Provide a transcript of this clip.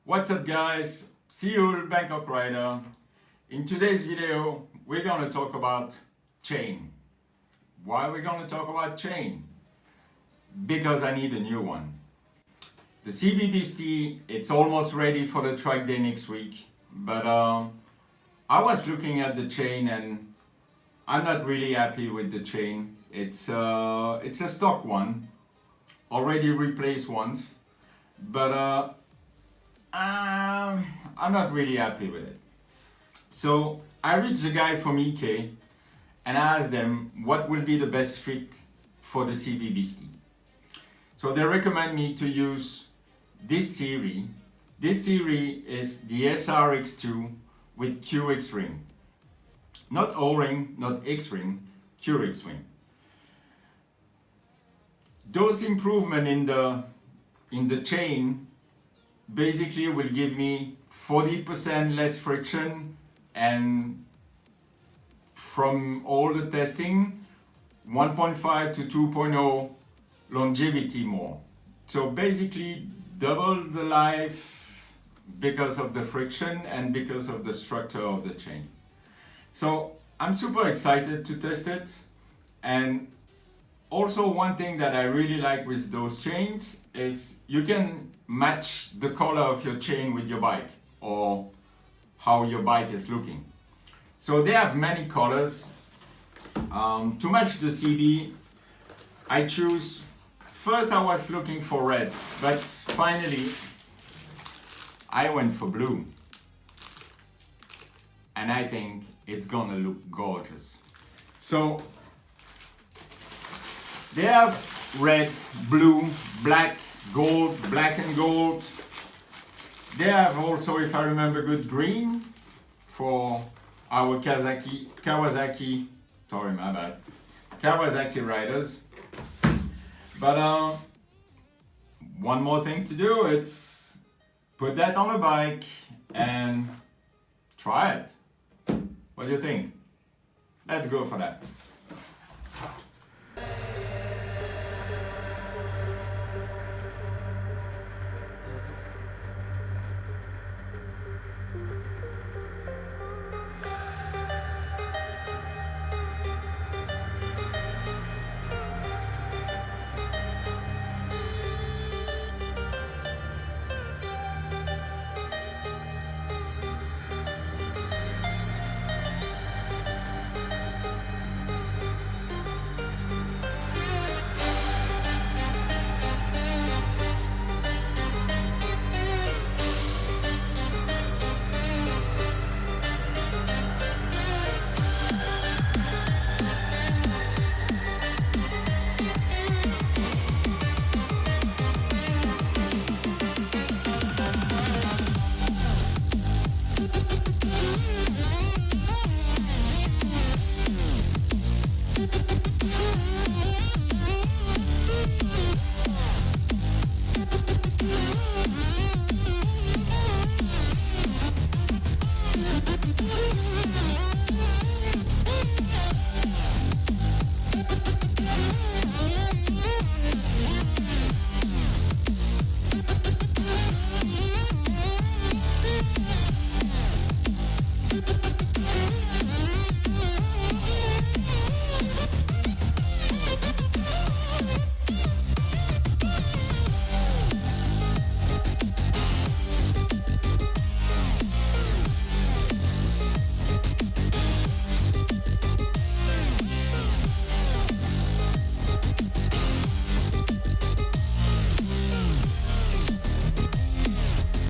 What's up guys, Seoul Bangkok Rider. In today's video we're going to talk about chain. Why are we going to talk about chain? Because I need a new one. The CB Beastie, it's almost ready for the track day next week, but I was looking at the chain and I'm not really happy with the chain. It's a stock one, already replaced once, but I'm not really happy with it. So I reached the guy from EK and I asked them what will be the best fit for the CB Beastie. So they recommend me to use this series. This series is the SRX2 with QX ring. Not O-ring, not X-ring, QX ring. Those improvements in the chain basically will give me 40% less friction, and from all the testing 1.5 to 2.0 longevity more. So basically double the life because of the friction and because of the structure of the chain. So I'm super excited to test it. And also one thing that I really like with those chains is you can match the color of your chain with your bike or how your bike is looking. So they have many colors. To match the CB, I choose, first I was looking for red, but finally I went for blue. And I think it's gonna look gorgeous. So they have red, blue, black, gold, black and gold. They have also, if I remember good, green for our Kawasaki, sorry my bad, Kawasaki riders. But one more thing to do, it's put that on a bike and try it. What do you think? Let's go for that.